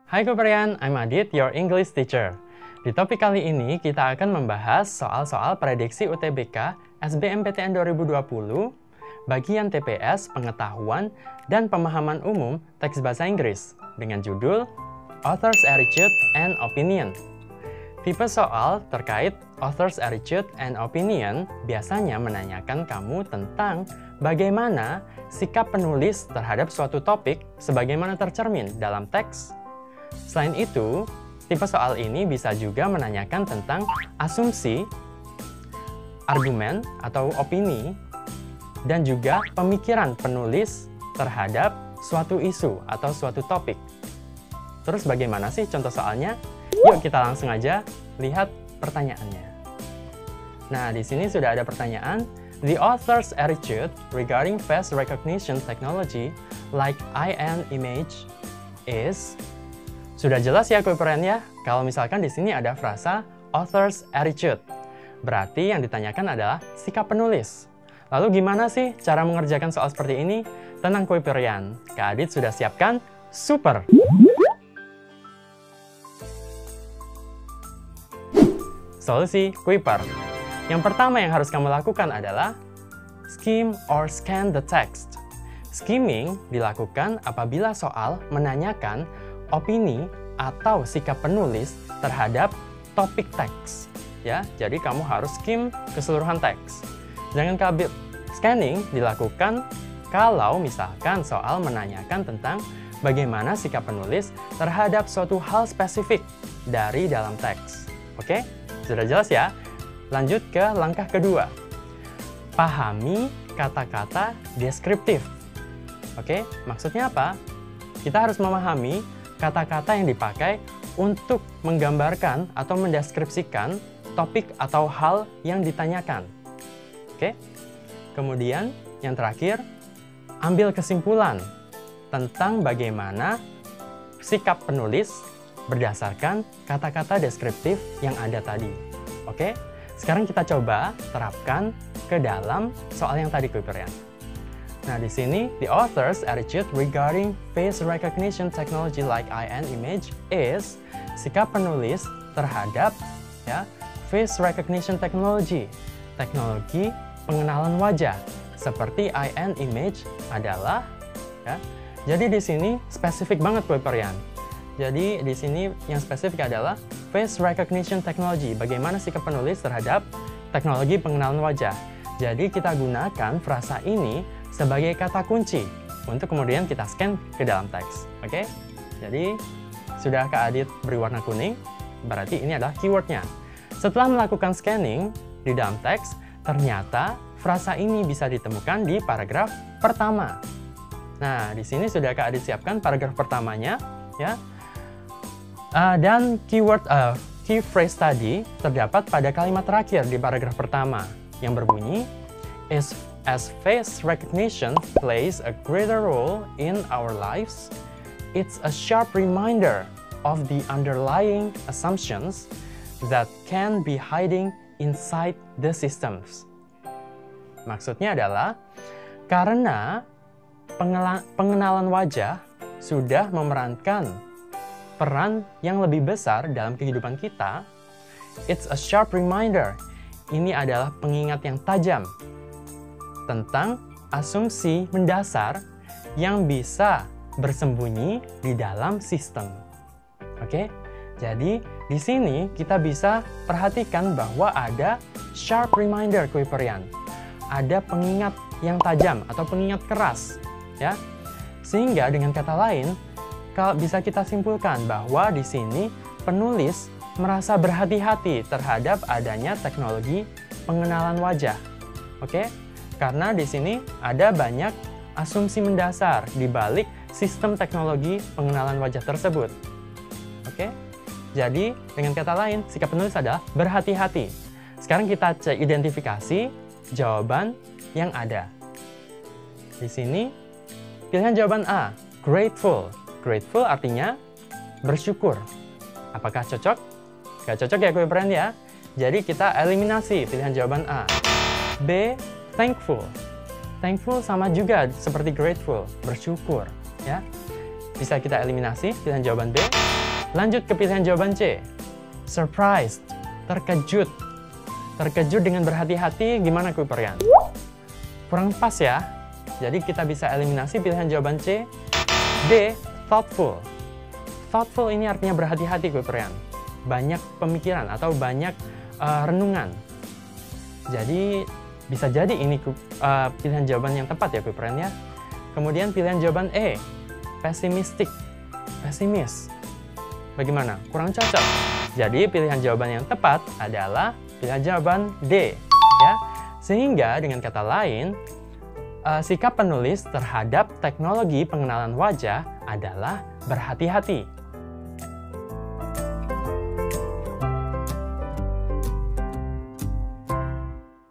Hai Koperian, I'm Adit, your English teacher. Di topik kali ini kita akan membahas soal-soal prediksi UTBK SBMPTN 2020 bagian TPS Pengetahuan dan Pemahaman Umum Teks Bahasa Inggris dengan judul Author's Attitude and Opinion. Tipe soal terkait Author's Attitude and Opinion biasanya menanyakan kamu tentang bagaimana sikap penulis terhadap suatu topik sebagaimana tercermin dalam teks. Selain itu, tipe soal ini bisa juga menanyakan tentang asumsi, argumen atau opini, dan juga pemikiran penulis terhadap suatu isu atau suatu topik. Terus bagaimana sih contoh soalnya? Yuk kita langsung aja lihat pertanyaannya. Nah, di sini sudah ada pertanyaan. The author's attitude regarding face recognition technology like IN image is... Sudah jelas ya Koperian ya, kalau misalkan di sini ada frasa author's attitude. Berarti yang ditanyakan adalah sikap penulis. Lalu gimana sih cara mengerjakan soal seperti ini? Tenang Koperian, Kak Adit sudah siapkan super! Solusi Kuiper. Yang pertama yang harus kamu lakukan adalah skim or scan the text. Skimming dilakukan apabila soal menanyakan opini atau sikap penulis terhadap topik teks. Ya, jadi kamu harus skim keseluruhan teks. Sedangkan scanning dilakukan kalau misalkan soal menanyakan tentang bagaimana sikap penulis terhadap suatu hal spesifik dari dalam teks. Oke? Sudah jelas ya? Lanjut ke langkah kedua. Pahami kata-kata deskriptif. Oke? Maksudnya apa? Kita harus memahami kata-kata yang dipakai untuk menggambarkan atau mendeskripsikan topik atau hal yang ditanyakan. Oke? Kemudian, yang terakhir, ambil kesimpulan tentang bagaimana sikap penulis berdasarkan kata-kata deskriptif yang ada tadi. Oke? Sekarang kita coba terapkan ke dalam soal yang tadi Koperian. Nah, di sini, the author's attitude regarding face recognition technology like IN image is sikap penulis terhadap ya, face recognition technology, teknologi pengenalan wajah seperti IN image adalah ya. Jadi di sini spesifik banget Koperian. Jadi di sini yang spesifik adalah face recognition technology, bagaimana sikap penulis terhadap teknologi pengenalan wajah. Jadi kita gunakan frasa ini sebagai kata kunci untuk kemudian kita scan ke dalam teks. Oke? Jadi, sudah Kak Adit beri warna kuning, berarti ini adalah keywordnya. Setelah melakukan scanning di dalam teks, ternyata frasa ini bisa ditemukan di paragraf pertama. Nah, di sini sudah Kak Adit siapkan paragraf pertamanya, ya. Dan keyword key phrase tadi terdapat pada kalimat terakhir di paragraf pertama yang berbunyi As face recognition plays a greater role in our lives, it's a sharp reminder of the underlying assumptions that can be hiding inside the systems. Maksudnya adalah, karena pengenalan wajah sudah memerankan peran yang lebih besar dalam kehidupan kita, it's a sharp reminder. Ini adalah pengingat yang tajam tentang asumsi mendasar yang bisa bersembunyi di dalam sistem. Oke? Jadi, di sini kita bisa perhatikan bahwa ada sharp reminder Koperian. Ada pengingat yang tajam atau pengingat keras, ya. Sehingga dengan kata lain, kalau bisa kita simpulkan bahwa di sini penulis merasa berhati-hati terhadap adanya teknologi pengenalan wajah. Oke? Karena di sini ada banyak asumsi mendasar di balik sistem teknologi pengenalan wajah tersebut. Oke? Jadi, dengan kata lain, sikap penulis adalah berhati-hati. Sekarang kita cek identifikasi jawaban yang ada. Di sini, pilihan jawaban A, grateful. Grateful artinya bersyukur. Apakah cocok? Gak cocok ya Koperian ya? Jadi kita eliminasi pilihan jawaban A. B, thankful. Thankful sama juga seperti grateful, bersyukur, ya. Bisa kita eliminasi pilihan jawaban B. Lanjut ke pilihan jawaban C. Surprised, terkejut. Terkejut dengan berhati-hati, gimana Kuiperian? Kurang pas ya. Jadi kita bisa eliminasi pilihan jawaban C. D. Thoughtful. Thoughtful ini artinya berhati-hati Kuiperian. Banyak pemikiran atau banyak renungan. Jadi bisa jadi ini pilihan jawaban yang tepat ya Kuiperian ya. Kemudian pilihan jawaban E. Pessimistic. Pesimis. Bagaimana? Kurang cocok. Jadi pilihan jawaban yang tepat adalah pilihan jawaban D. Ya. Sehingga dengan kata lain, sikap penulis terhadap teknologi pengenalan wajah adalah berhati-hati.